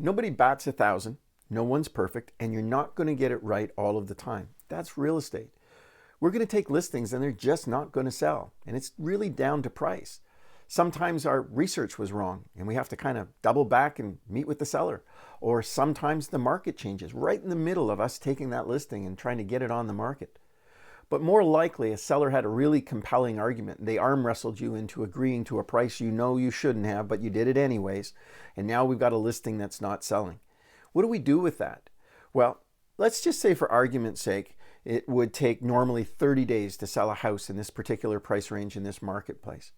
Nobody bats 1,000. No one's perfect, and you're not going to get it right all of the time. That's real estate. We're going to take listings and they're just not going to sell. And it's really down to price. Sometimes our research was wrong and we have to kind of double back and meet with the seller. Or sometimes the market changes right in the middle of us taking that listing and trying to get it on the market. But more likely, a seller had a really compelling argument. They arm wrestled you into agreeing to a price you know you shouldn't have, but you did it anyways. And now we've got a listing that's not selling. What do we do with that? Well, let's just say for argument's sake, it would take normally 30 days to sell a house in this particular price range in this marketplace.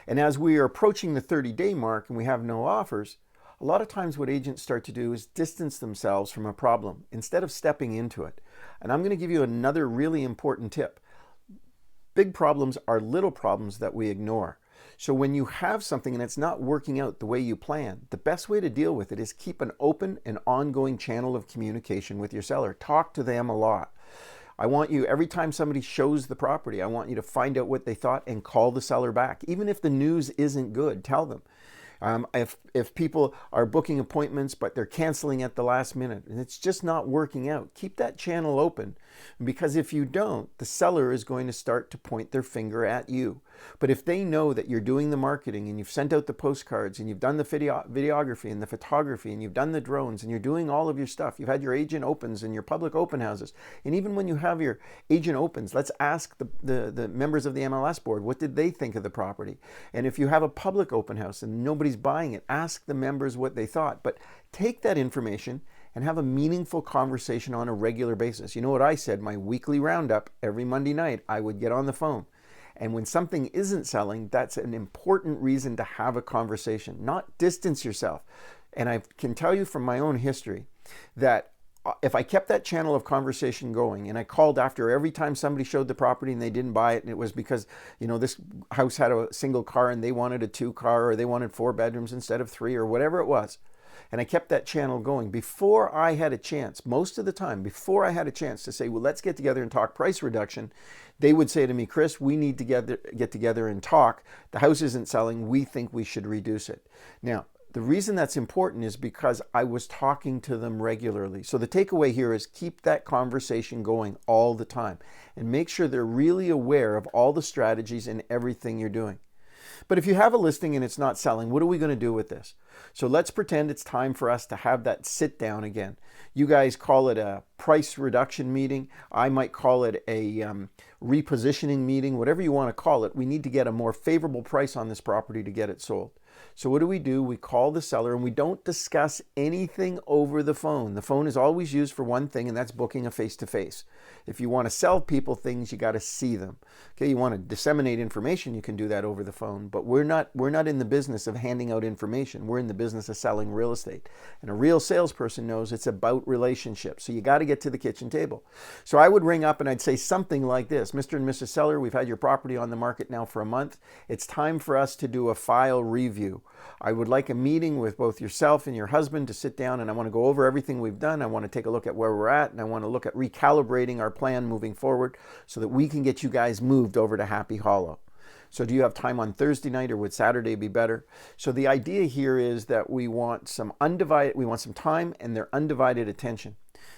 And as we are approaching the 30-day mark and we have no offers, a lot of times what agents start to do is distance themselves from a problem instead of stepping into it. And I'm going to give you another really important tip. Big problems are little problems that we ignore. So when you have something and it's not working out the way you plan, the best way to deal with it is keep an open and ongoing channel of communication with your seller. Talk to them a lot. I want you, every time somebody shows the property, I want you to find out what they thought and call the seller back. Even if the news isn't good, tell them. If people are booking appointments but they're canceling at the last minute and it's just not working out, keep that channel open, because if you don't, the seller is going to start to point their finger at you. But if they know that you're doing the marketing and you've sent out the postcards and you've done the videography and the photography and you've done the drones and you're doing all of your stuff, you've had your agent opens and your public open houses, and even when you have your agent opens, let's ask the members of the MLS board, what did they think of the property? And if you have a public open house and nobody's buying it, ask the members what they thought. But take that information and have a meaningful conversation on a regular basis. You know what I said, my weekly roundup, every Monday night, I would get on the phone. And when something isn't selling, that's an important reason to have a conversation, not distance yourself. And I can tell you from my own history that if I kept that channel of conversation going and I called after every time somebody showed the property and they didn't buy it, and it was because, you know, this house had a single car and they wanted a 2-car, or they wanted 4 bedrooms instead of 3, or whatever it was, and I kept that channel going, before I had a chance, most of the time, before I had a chance to say, well, let's get together and talk price reduction, they would say to me, Chris, we need to get together and talk. The house isn't selling. We think we should reduce it. Now, the reason that's important is because I was talking to them regularly. So the takeaway here is keep that conversation going all the time and make sure they're really aware of all the strategies and everything you're doing. But if you have a listing and it's not selling, what are we going to do with this? So let's pretend it's time for us to have that sit down again. You guys call it a price reduction meeting. I might call it a repositioning meeting, whatever you want to call it. We need to get a more favorable price on this property to get it sold. So what do? We call the seller and we don't discuss anything over the phone. The phone is always used for one thing, and that's booking a face-to-face. If you want to sell people things, you got to see them. Okay, you want to disseminate information, you can do that over the phone, but we're not in the business of handing out information. We're in the business of selling real estate. And a real salesperson knows it's about relationships. So you got to get to the kitchen table. So I would ring up and I'd say something like this: Mr. and Mrs. Seller, we've had your property on the market now for a month. It's time for us to do a file review. I would like a meeting with both yourself and your husband to sit down, and I want to go over everything we've done. I want to take a look at where we're at, and I want to look at recalibrating our plan moving forward so that we can get you guys moved over to Happy Hollow. So do you have time on Thursday night, or would Saturday be better? So the idea here is that we want some time and their undivided attention.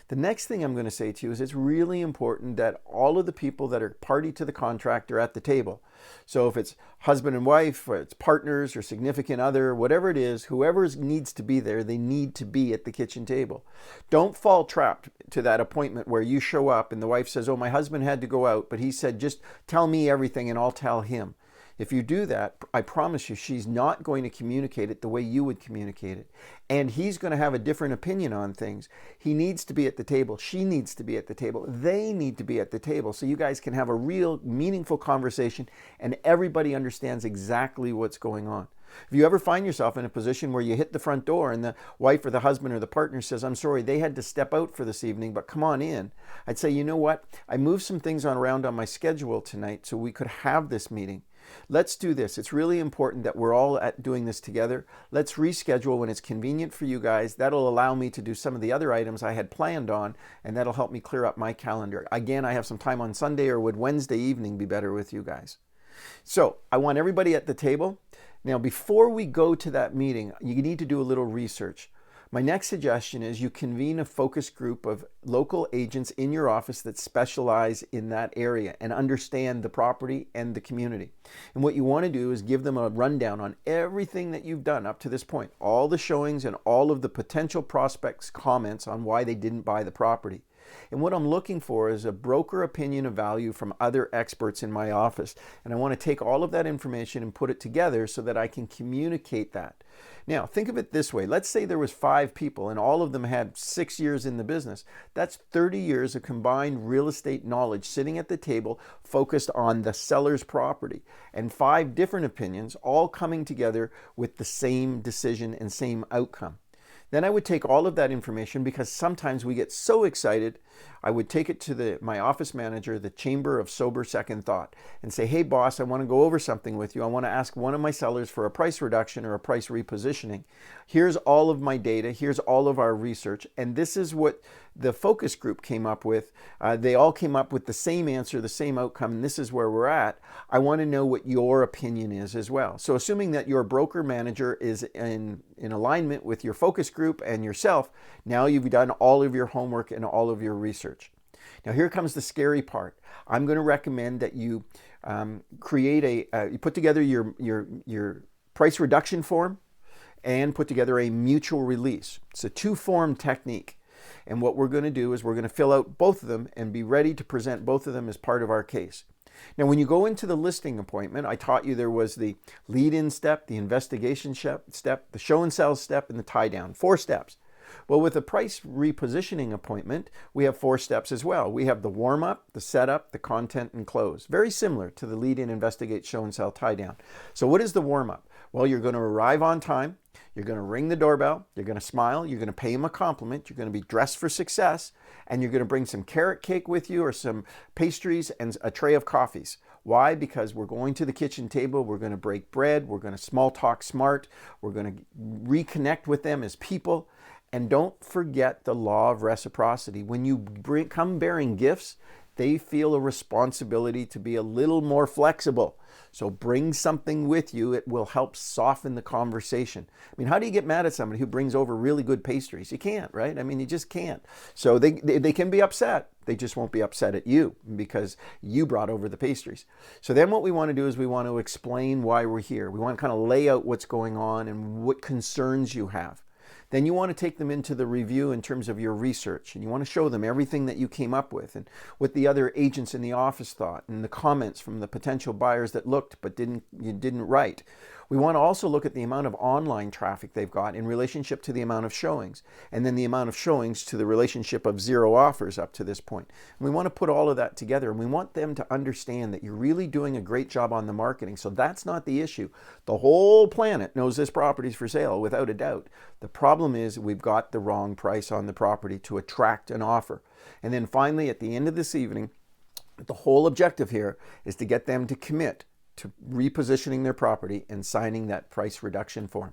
The next thing I'm going to say to you is it's really important that all of the people that are party to the contract are at the table. So if it's husband and wife, or it's partners or significant other, whatever it is, whoever needs to be there, they need to be at the kitchen table. Don't fall trapped to that appointment where you show up and the wife says, oh, my husband had to go out, but he said, just tell me everything and I'll tell him. If you do that, I promise you, she's not going to communicate it the way you would communicate it. And he's going to have a different opinion on things. He needs to be at the table. She needs to be at the table. They need to be at the table so you guys can have a real meaningful conversation and everybody understands exactly what's going on. If you ever find yourself in a position where you hit the front door and the wife or the husband or the partner says, I'm sorry, they had to step out for this evening, but come on in. I'd say, you know what? I moved some things around on my schedule tonight so we could have this meeting. Let's do this. It's really important that we're all doing this together. Let's reschedule when it's convenient for you guys. That'll allow me to do some of the other items I had planned on, and that'll help me clear up my calendar. Again, I have some time on Sunday, or would Wednesday evening be better with you guys? So I want everybody at the table. Now, before we go to that meeting, you need to do a little research. My next suggestion is you convene a focus group of local agents in your office that specialize in that area and understand the property and the community. And what you want to do is give them a rundown on everything that you've done up to this point, all the showings and all of the potential prospects' comments on why they didn't buy the property. And what I'm looking for is a broker opinion of value from other experts in my office. And I want to take all of that information and put it together so that I can communicate that. Now, think of it this way. Let's say there was 5 people and all of them had 6 years in the business. That's 30 years of combined real estate knowledge sitting at the table focused on the seller's property, and 5 different opinions all coming together with the same decision and same outcome. Then I would take all of that information, because sometimes we get so excited, I would take it to my office manager, the chamber of sober second thought, and say, hey boss, I want to go over something with you. I want to ask one of my sellers for a price reduction or a price repositioning. Here's all of my data, here's all of our research, and this is what the focus group came up with. They all came up with the same answer, the same outcome, and this is where we're at. I want to know what your opinion is as well. So assuming that your broker manager is in alignment with your focus group and yourself, now you've done all of your homework and all of your research. Now here comes the scary part. I'm going to recommend that you create you put together your price reduction form and put together a mutual release. It's a 2-form technique. And what we're going to do is we're going to fill out both of them and be ready to present both of them as part of our case. Now, when you go into the listing appointment, I taught you there was the lead-in step, the investigation step, the show and sell step, and the tie-down. 4 steps. Well, with a price repositioning appointment, we have 4 steps as well. We have the warm-up, the setup, the content, and close. Very similar to the lead-in, investigate, show and sell, tie-down. So what is the warm-up? Well, you're going to arrive on time. You're going to ring the doorbell. You're going to smile. You're going to pay him a compliment. You're going to be dressed for success. And you're going to bring some carrot cake with you or some pastries and a tray of coffees. Why? Because we're going to the kitchen table. We're going to break bread. We're going to small talk smart. We're going to reconnect with them as people. And don't forget the law of reciprocity. When you come bearing gifts, they feel a responsibility to be a little more flexible. So bring something with you. It will help soften the conversation. I mean, how do you get mad at somebody who brings over really good pastries? You can't, right? I mean, you just can't. So they can be upset. They just won't be upset at you because you brought over the pastries. So then what we want to do is we want to explain why we're here. We want to kind of lay out what's going on and what concerns you have. Then you want to take them into the review in terms of your research, and you want to show them everything that you came up with and what the other agents in the office thought and the comments from the potential buyers that looked but you didn't write. We want to also look at the amount of online traffic they've got in relationship to the amount of showings, and then the amount of showings to the relationship of 0 offers up to this point. And we want to put all of that together, and we want them to understand that you're really doing a great job on the marketing. So that's not the issue. The whole planet knows this property's for sale without a doubt. The problem is we've got the wrong price on the property to attract an offer. And then finally, at the end of this evening, the whole objective here is to get them to commit to repositioning their property and signing that price reduction form.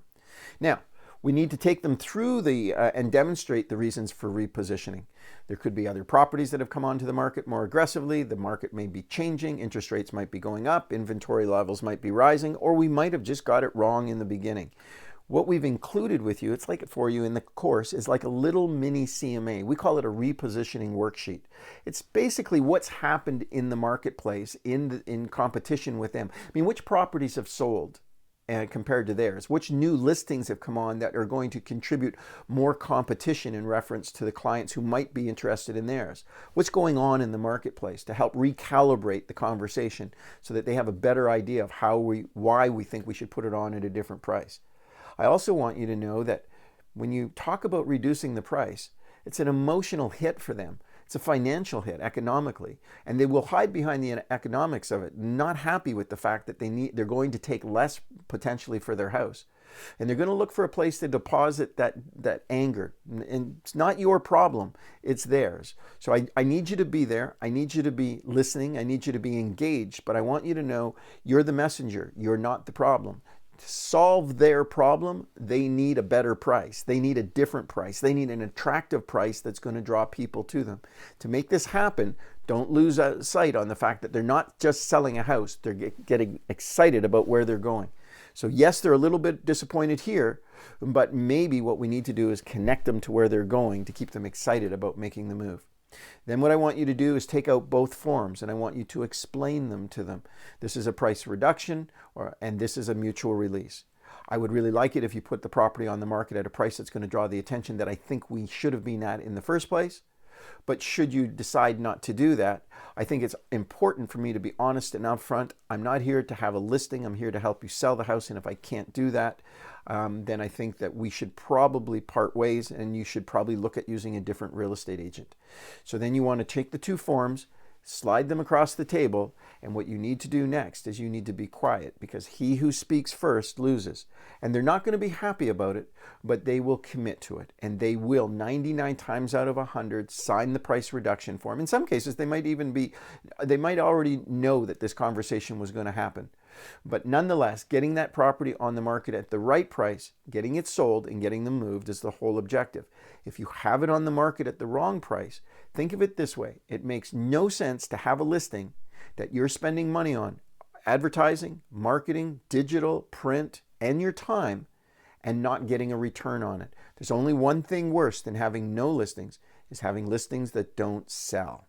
Now, we need to take them through and demonstrate the reasons for repositioning. There could be other properties that have come onto the market more aggressively. The market may be changing. Interest rates might be going up. Inventory levels might be rising, or we might have just got it wrong in the beginning. What we've included with you, it's like for you in the course, is like a little mini CMA. We call it a repositioning worksheet. It's basically what's happened in the marketplace in competition with them. I mean, which properties have sold compared to theirs? Which new listings have come on that are going to contribute more competition in reference to the clients who might be interested in theirs? What's going on in the marketplace to help recalibrate the conversation so that they have a better idea of why we think we should put it on at a different price? I also want you to know that when you talk about reducing the price, it's an emotional hit for them. It's a financial hit economically, and they will hide behind the economics of it, not happy with the fact that they're going to take less potentially for their house. And they're going to look for a place to deposit that anger. And it's not your problem, it's theirs. So I need you to be there. I need you to be listening. I need you to be engaged, but I want you to know you're the messenger. You're not the problem. To solve their problem, they need a better price. They need a different price. They need an attractive price that's going to draw people to them. To make this happen, don't lose sight on the fact that they're not just selling a house. They're getting excited about where they're going. So yes, they're a little bit disappointed here, But maybe what we need to do is connect them to where they're going to keep them excited about making the move. Then what I want you to do is take out both forms, and I want you to explain them to them. This is a price reduction, and this is a mutual release. I would really like it if you put the property on the market at a price that's going to draw the attention that I think we should have been at in the first place. But should you decide not to do that, I think it's important for me to be honest and upfront. I'm not here to have a listing. I'm here to help you sell the house. And if I can't do that, then I think that we should probably part ways, and you should probably look at using a different real estate agent. So then you want to take the two forms, slide them across the table, and what you need to do next is you need to be quiet, because he who speaks first loses. And they're not going to be happy about it, but they will commit to it, and they will 99 times out of 100 sign the price reduction form. In some cases, they might already know that this conversation was going to happen. But nonetheless, getting that property on the market at the right price, getting it sold and getting them moved is the whole objective. If you have it on the market at the wrong price, think of it this way. It makes no sense to have a listing that you're spending money on, advertising, marketing, digital, print, and your time, and not getting a return on it. There's only one thing worse than having no listings, is having listings that don't sell.